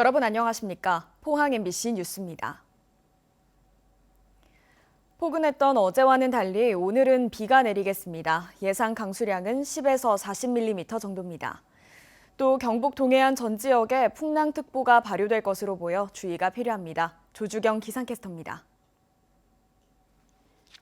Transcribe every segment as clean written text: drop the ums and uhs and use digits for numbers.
여러분 안녕하십니까? 포항 MBC 뉴스입니다. 포근했던 어제와는 달리 오늘은 비가 내리겠습니다. 예상 강수량은 10에서 40mm 정도입니다. 또 경북 동해안 전 지역에 풍랑특보가 발효될 것으로 보여 주의가 필요합니다. 조주경 기상캐스터입니다.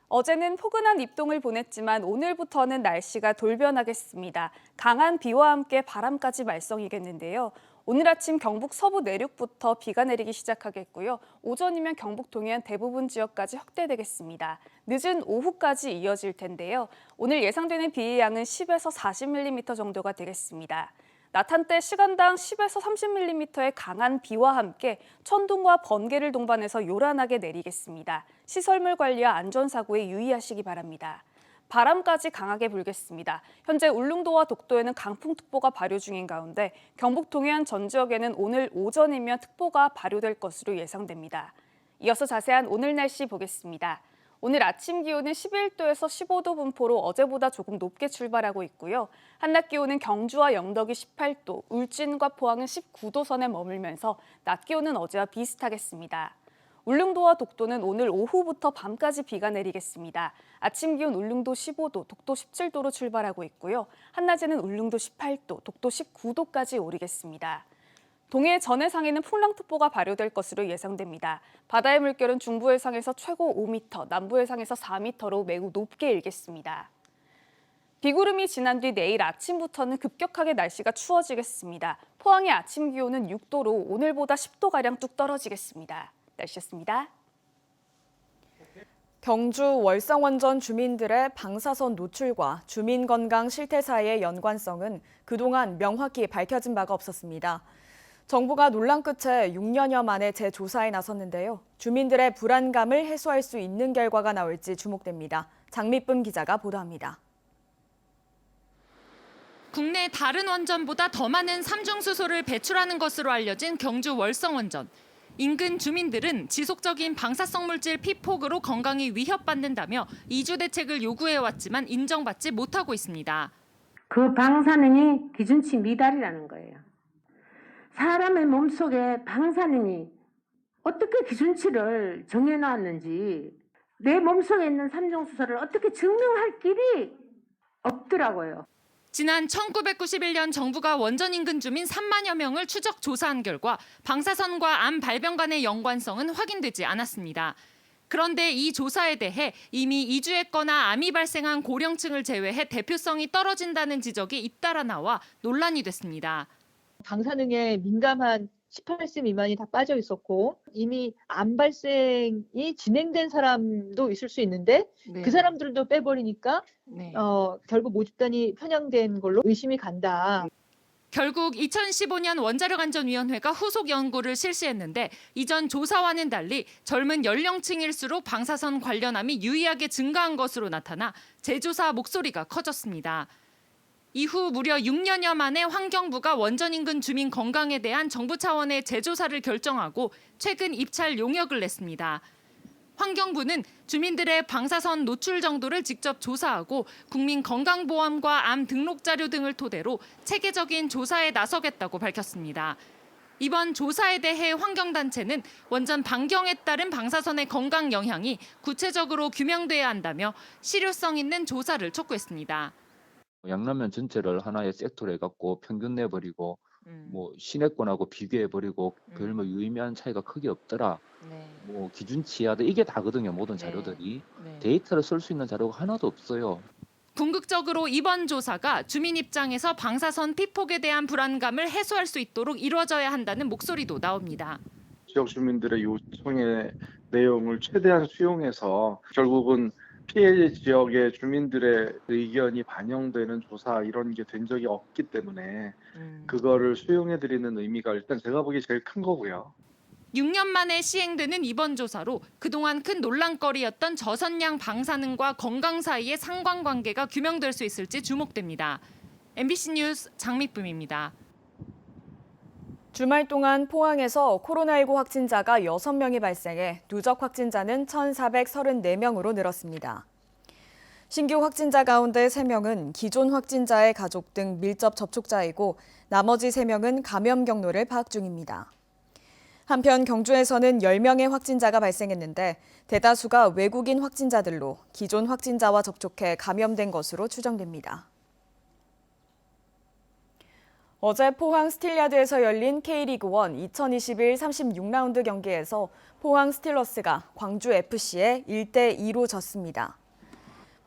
어제는 포근한 입동을 보냈지만 오늘부터는 날씨가 돌변하겠습니다. 강한 비와 함께 바람까지 말썽이겠는데요. 오늘 아침 경북 서부 내륙부터 비가 내리기 시작하겠고요. 오전이면 경북 동해안 대부분 지역까지 확대되겠습니다. 늦은 오후까지 이어질 텐데요. 오늘 예상되는 비의 양은 10에서 40mm 정도가 되겠습니다. 낮 한때 시간당 10에서 30mm의 강한 비와 함께 천둥과 번개를 동반해서 요란하게 내리겠습니다. 시설물 관리와 안전사고에 유의하시기 바랍니다. 바람까지 강하게 불겠습니다. 현재 울릉도와 독도에는 강풍특보가 발효 중인 가운데 경북 동해안 전 지역에는 오늘 오전이면 특보가 발효될 것으로 예상됩니다. 이어서 자세한 오늘 날씨 보겠습니다. 오늘 아침 기온은 11도에서 15도 분포로 어제보다 조금 높게 출발하고 있고요. 한낮 기온은 경주와 영덕이 18도, 울진과 포항은 19도 선에 머물면서 낮 기온은 어제와 비슷하겠습니다. 울릉도와 독도는 오늘 오후부터 밤까지 비가 내리겠습니다. 아침 기온 울릉도 15도, 독도 17도로 출발하고 있고요. 한낮에는 울릉도 18도, 독도 19도까지 오르겠습니다. 동해 전해상에는 풍랑특보가 발효될 것으로 예상됩니다. 바다의 물결은 중부 해상에서 최고 5m, 남부 해상에서 4m로 매우 높게 일겠습니다. 비구름이 지난 뒤 내일 아침부터는 급격하게 날씨가 추워지겠습니다. 포항의 아침 기온은 6도로 오늘보다 10도가량 뚝 떨어지겠습니다. 날씨였습니다. 경주 월성원전 주민들의 방사선 노출과 주민 건강 실태 사이의 연관성은 그동안 명확히 밝혀진 바가 없었습니다. 정부가 논란 끝에 6년여 만에 재조사에 나섰는데요. 주민들의 불안감을 해소할 수 있는 결과가 나올지 주목됩니다. 장미쁨 기자가 보도합니다. 국내 다른 원전보다 더 많은 삼중수소를 배출하는 것으로 알려진 경주 월성원전. 인근 주민들은 지속적인 방사성 물질 피폭으로 건강이 위협받는다며 이주 대책을 요구해왔지만 인정받지 못하고 있습니다. 그 방사능이 기준치 미달이라는 거예요. 사람의 몸속에 방사능이 어떻게 기준치를 정해놨는지 내 몸속에 있는 삼중수소를 어떻게 증명할 길이 없더라고요. 지난 1991년 정부가 원전 인근 주민 3만여 명을 추적 조사한 결과 방사선과 암 발병 간의 연관성은 확인되지 않았습니다. 그런데 이 조사에 대해 이미 이주했거나 암이 발생한 고령층을 제외해 대표성이 떨어진다는 지적이 잇따라 나와 논란이 됐습니다. 방사능에 민감한 18세 미만이 다 빠져 있었고 이미 암 발생이 진행된 사람도 있을 수 있는데 그 사람들도 빼버리니까 결국 모집단이 편향된 걸로 의심이 간다. 결국 2015년 원자력안전위원회가 후속 연구를 실시했는데 이전 조사와는 달리 젊은 연령층일수록 방사선 관련암이 유의하게 증가한 것으로 나타나 재조사 목소리가 커졌습니다. 이후 무려 6년여 만에 환경부가 원전 인근 주민 건강에 대한 정부 차원의 재조사를 결정하고 최근 입찰 용역을 냈습니다. 환경부는 주민들의 방사선 노출 정도를 직접 조사하고 국민건강보험과 암 등록 자료 등을 토대로 체계적인 조사에 나서겠다고 밝혔습니다. 이번 조사에 대해 환경단체는 원전 반경에 따른 방사선의 건강 영향이 구체적으로 규명돼야 한다며 실효성 있는 조사를 촉구했습니다. 양라면 전체를 하나의 섹터로 해갖고 평균 내버리고 뭐 시내권하고 비교해버리고 별 뭐 유의미한 차이가 크게 없더라. 뭐 기준치하다 이게 다거든요. 모든 자료들이. 데이터를 쓸 수 있는 자료가 하나도 없어요. 궁극적으로 이번 조사가 주민 입장에서 방사선 피폭에 대한 불안감을 해소할 수 있도록 이루어져야 한다는 목소리도 나옵니다. 지역 주민들의 요청의 내용을 최대한 수용해서 결국은 피해 지역의 주민들의 의견이 반영되는 조사 이런 게 된 적이 없기 때문에 그거를 수용해드리는 의미가 일단 제가 보기에 제일 큰 거고요. 6년 만에 시행되는 이번 조사로 그동안 큰 논란거리였던 저선량 방사능과 건강 사이의 상관관계가 규명될 수 있을지 주목됩니다. MBC 뉴스 장미쁨입니다. 주말 동안 포항에서 코로나19 확진자가 6명이 발생해 누적 확진자는 1,434명으로 늘었습니다. 신규 확진자 가운데 3명은 기존 확진자의 가족 등 밀접 접촉자이고 나머지 3명은 감염 경로를 파악 중입니다. 한편 경주에서는 10명의 확진자가 발생했는데 대다수가 외국인 확진자들로 기존 확진자와 접촉해 감염된 것으로 추정됩니다. 어제 포항 스틸야드에서 열린 K리그1 2021 36라운드 경기에서 포항 스틸러스가 광주 FC에 1대2로 졌습니다.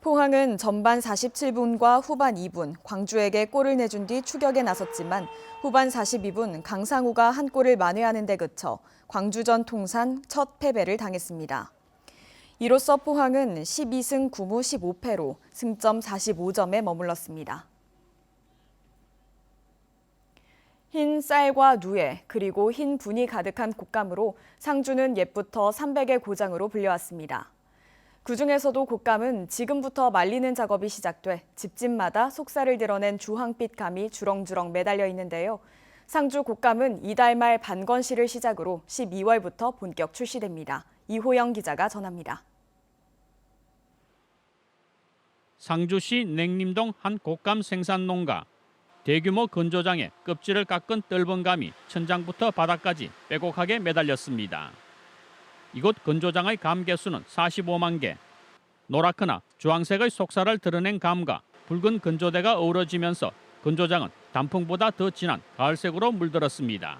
포항은 전반 47분과 후반 2분 광주에게 골을 내준 뒤 추격에 나섰지만 후반 42분 강상우가 한 골을 만회하는 데 그쳐 광주전 통산 첫 패배를 당했습니다. 이로써 포항은 12승 9무 15패로 승점 45점에 머물렀습니다. 흰 쌀과 누에 그리고 흰 분이 가득한 곶감으로 상주는 옛부터 300의 고장으로 불려왔습니다. 그중에서도 곶감은 지금부터 말리는 작업이 시작돼 집집마다 속살을 드러낸 주황빛 감이 주렁주렁 매달려 있는데요. 상주 곶감은 이달 말 반건시를 시작으로 12월부터 본격 출시됩니다. 이호영 기자가 전합니다. 상주시 냉림동 한 곶감 생산 농가. 대규모 건조장에 껍질을 깎은 떫은 감이 천장부터 바닥까지 빼곡하게 매달렸습니다. 이곳 건조장의 감 개수는 45만 개. 노랗거나 주황색의 속살을 드러낸 감과 붉은 건조대가 어우러지면서 건조장은 단풍보다 더 진한 가을색으로 물들었습니다.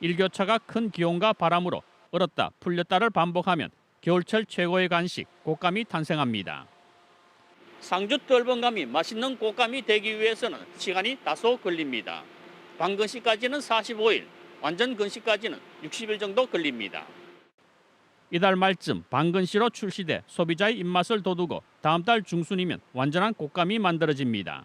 일교차가 큰 기온과 바람으로 얼었다 풀렸다를 반복하면 겨울철 최고의 간식 곶감이 탄생합니다. 상주 떫은 감이 맛있는 곶감이 되기 위해서는 시간이 다소 걸립니다. 반건시까지는 45일, 완전 건시까지는 60일 정도 걸립니다. 이달 말쯤 반건시로 출시돼 소비자의 입맛을 돋우고 다음 달 중순이면 완전한 곶감이 만들어집니다.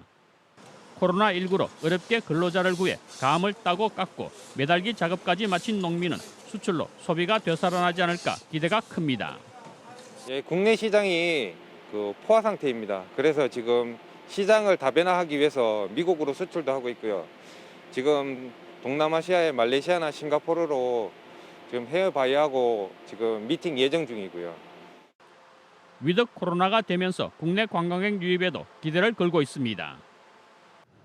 코로나19로 어렵게 근로자를 구해 감을 따고 깎고 매달기 작업까지 마친 농민은 수출로 소비가 되살아나지 않을까 기대가 큽니다. 예, 국내 시장이 포화 상태입니다. 그래서 지금 시장을 다변화하기 위해서 미국으로 수출도 하고 있고요. 지금 동남아시아의 말레이시아나 싱가포르로 지금 해외 바이하고 지금 미팅 예정 중이고요. 위드 코로나가 되면서 국내 관광객 유입에도 기대를 걸고 있습니다.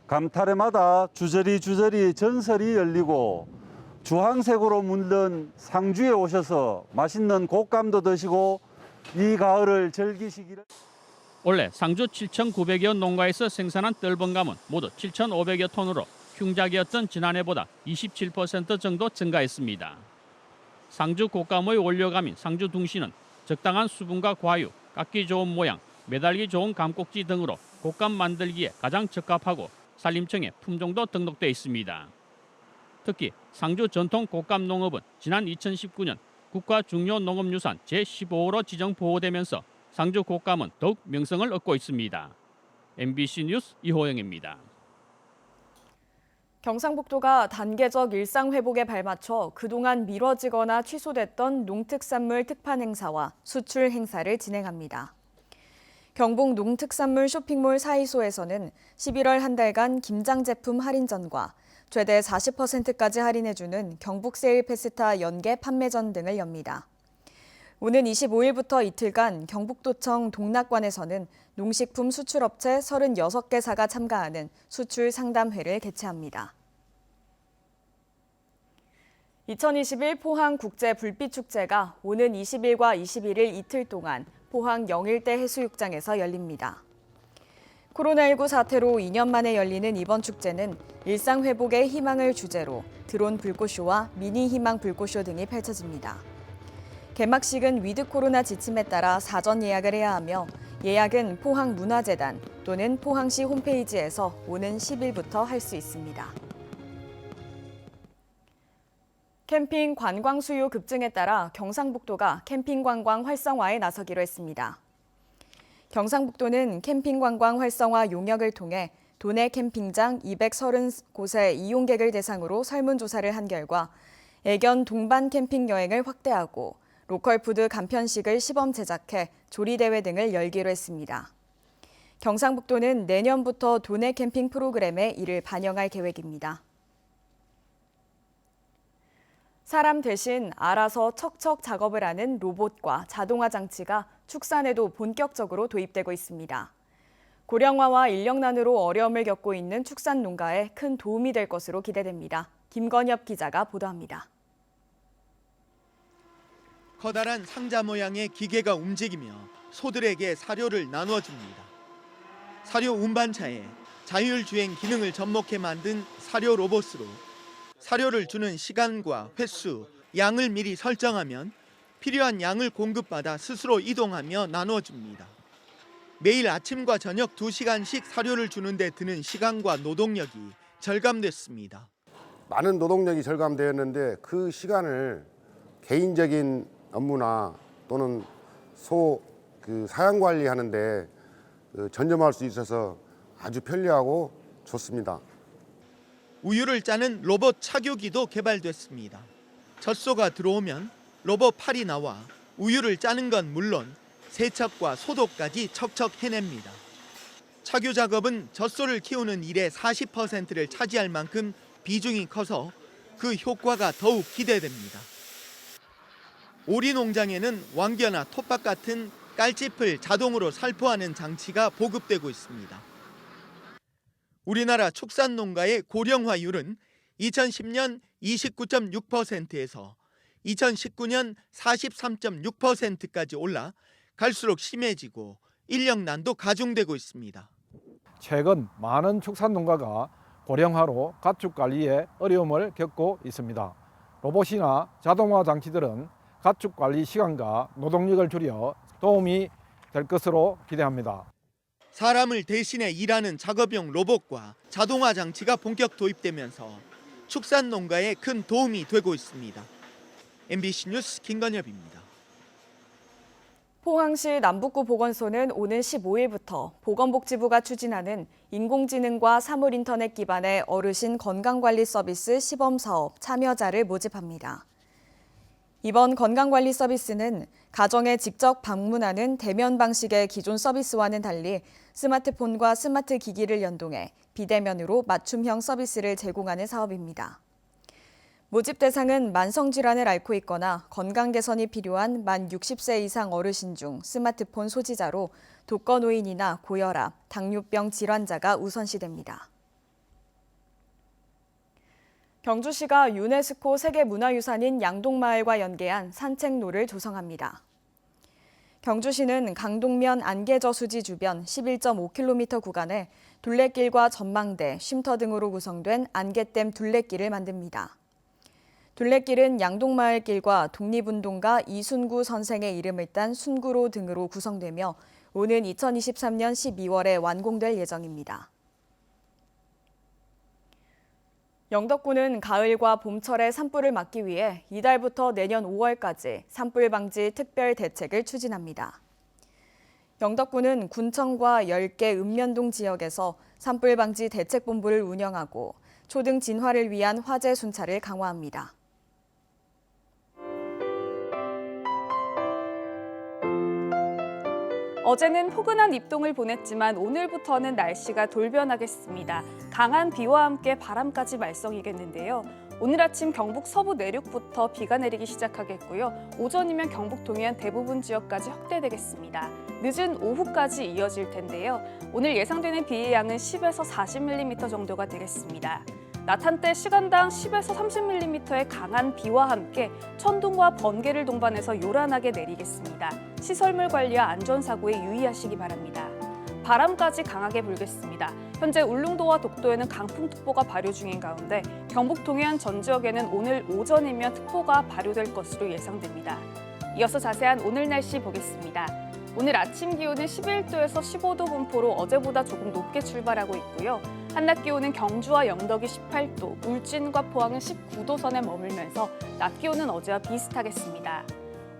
감타래마다 주저리 전설이 열리고 주황색으로 물든 상주에 오셔서 맛있는 곶감도 드시고 이 가을을 즐기시기를. 올해 상주 7,900여 농가에서 생산한 떫은 감은 모두 7,500여 톤으로 흉작이었던 지난해보다 27% 정도 증가했습니다. 상주 곶감의 원료감인 상주 둥시는 적당한 수분과 과유, 깎기 좋은 모양, 매달기 좋은 감꼭지 등으로 곶감 만들기에 가장 적합하고 산림청에 품종도 등록돼 있습니다. 특히 상주 전통 곶감 농업은 지난 2019년 국가 중요 농업유산 제15호로 지정 보호되면서 상주 곶감은 더욱 명성을 얻고 있습니다. MBC 뉴스 이호영입니다. 경상북도가 단계적 일상회복에 발맞춰 그동안 미뤄지거나 취소됐던 농특산물 특판 행사와 수출 행사를 진행합니다. 경북 농특산물 쇼핑몰 사이소에서는 11월 한 달간 김장 제품 할인전과 최대 40%까지 할인해주는 경북 세일 페스타 연계 판매전 등을 엽니다. 오는 25일부터 이틀간 경북도청 동락관에서는 농식품 수출업체 36개사가 참가하는 수출 상담회를 개최합니다. 2021 포항 국제 불빛축제가 오는 20일과 21일 이틀 동안 포항 영일대 해수욕장에서 열립니다. 코로나19 사태로 2년 만에 열리는 이번 축제는 일상회복의 희망을 주제로 드론 불꽃쇼와 미니 희망 불꽃쇼 등이 펼쳐집니다. 개막식은 위드 코로나 지침에 따라 사전 예약을 해야 하며 예약은 포항문화재단 또는 포항시 홈페이지에서 오는 10일부터 할 수 있습니다. 캠핑 관광 수요 급증에 따라 경상북도가 캠핑 관광 활성화에 나서기로 했습니다. 경상북도는 캠핑 관광 활성화 용역을 통해 도내 캠핑장 230곳의 이용객을 대상으로 설문조사를 한 결과 애견 동반 캠핑 여행을 확대하고 로컬푸드 간편식을 시범 제작해 조리대회 등을 열기로 했습니다. 경상북도는 내년부터 도내 캠핑 프로그램에 이를 반영할 계획입니다. 사람 대신 알아서 척척 작업을 하는 로봇과 자동화 장치가 축산에도 본격적으로 도입되고 있습니다. 고령화와 인력난으로 어려움을 겪고 있는 축산 농가에 큰 도움이 될 것으로 기대됩니다. 김건엽 기자가 보도합니다. 커다란 상자 모양의 기계가 움직이며 소들에게 사료를 나누어 줍니다. 사료 운반차에 자율주행 기능을 접목해 만든 사료 로봇으로 사료를 주는 시간과 횟수, 양을 미리 설정하면 필요한 양을 공급받아 스스로 이동하며 나누어 줍니다. 매일 아침과 저녁 2시간씩 사료를 주는 데 드는 시간과 노동력이 절감됐습니다. 많은 노동력이 절감되었는데 그 시간을 개인적인 업무나 또는 사양 관리하는데 전념할 수 있어서 아주 편리하고 좋습니다. 우유를 짜는 로봇 착유기도 개발됐습니다. 젖소가 들어오면 로봇 팔이 나와 우유를 짜는 건 물론 세척과 소독까지 척척 해냅니다. 착유 작업은 젖소를 키우는 일의 40%를 차지할 만큼 비중이 커서 그 효과가 더욱 기대됩니다. 오리 농장에는 왕겨나 톱밥 같은 깔집을 자동으로 살포하는 장치가 보급되고 있습니다. 우리나라 축산 농가의 고령화율은 2010년 29.6%에서 2019년 43.6%까지 올라 갈수록 심해지고 인력난도 가중되고 있습니다. 최근 많은 축산농가가 고령화로 가축 관리에 어려움을 겪고 있습니다. 로봇이나 자동화 장치들은 가축 관리 시간과 노동력을 줄여 도움이 될 것으로 기대합니다. 사람을 대신해 일하는 작업용 로봇과 자동화 장치가 본격 도입되면서 축산 농가에 큰 도움이 되고 있습니다. MBC 뉴스 김건엽입니다. 포항시 남북구 보건소는 오는 15일부터 보건복지부가 추진하는 인공지능과 사물인터넷 기반의 어르신 건강관리 서비스 시범사업 참여자를 모집합니다. 이번 건강관리 서비스는 가정에 직접 방문하는 대면 방식의 기존 서비스와는 달리 스마트폰과 스마트 기기를 연동해 비대면으로 맞춤형 서비스를 제공하는 사업입니다. 모집 대상은 만성질환을 앓고 있거나 건강 개선이 필요한 만 60세 이상 어르신 중 스마트폰 소지자로 독거노인이나 고혈압, 당뇨병 질환자가 우선시됩니다. 경주시가 유네스코 세계문화유산인 양동마을과 연계한 산책로를 조성합니다. 경주시는 강동면 안개저수지 주변 11.5km 구간에 둘레길과 전망대, 쉼터 등으로 구성된 안개댐 둘레길을 만듭니다. 둘레길은 양동마을길과 독립운동가 이순구 선생의 이름을 딴 순구로 등으로 구성되며 오는 2023년 12월에 완공될 예정입니다. 영덕군은 가을과 봄철의 산불을 막기 위해 이달부터 내년 5월까지 산불 방지 특별 대책을 추진합니다. 영덕군은 군청과 10개 읍면동 지역에서 산불 방지 대책본부를 운영하고 초등 진화를 위한 화재 순찰을 강화합니다. 어제는 포근한 입동을 보냈지만 오늘부터는 날씨가 돌변하겠습니다. 강한 비와 함께 바람까지 말썽이겠는데요. 오늘 아침 경북 서부 내륙부터 비가 내리기 시작하겠고요. 오전이면 경북 동해안 대부분 지역까지 확대되겠습니다. 늦은 오후까지 이어질 텐데요. 오늘 예상되는 비의 양은 10에서 40mm 정도가 되겠습니다. 낮 한때 시간당 10에서 30mm의 강한 비와 함께 천둥과 번개를 동반해서 요란하게 내리겠습니다. 시설물 관리와 안전사고에 유의하시기 바랍니다. 바람까지 강하게 불겠습니다. 현재 울릉도와 독도에는 강풍특보가 발효 중인 가운데 경북 동해안 전 지역에는 오늘 오전이면 특보가 발효될 것으로 예상됩니다. 이어서 자세한 오늘 날씨 보겠습니다. 오늘 아침 기온은 11도에서 15도 분포로 어제보다 조금 높게 출발하고 있고요. 한낮 기온은 경주와 영덕이 18도, 울진과 포항은 19도 선에 머물면서 낮 기온은 어제와 비슷하겠습니다.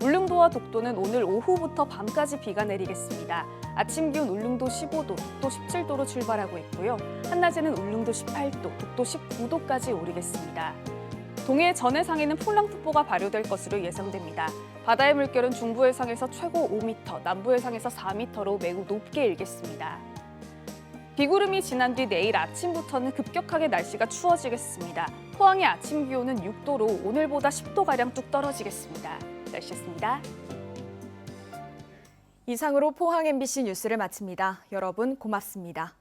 울릉도와 독도는 오늘 오후부터 밤까지 비가 내리겠습니다. 아침 기온 울릉도 15도, 독도 17도로 출발하고 있고요. 한낮에는 울릉도 18도, 독도 19도까지 오르겠습니다. 동해 전해상에는 풍랑특보가 발효될 것으로 예상됩니다. 바다의 물결은 중부 해상에서 최고 5m, 남부 해상에서 4m로 매우 높게 일겠습니다. 비구름이 지난 뒤 내일 아침부터는 급격하게 날씨가 추워지겠습니다. 포항의 아침 기온은 6도로 오늘보다 10도가량 뚝 떨어지겠습니다. 날씨였습니다. 이상으로 포항 MBC 뉴스를 마칩니다. 여러분 고맙습니다.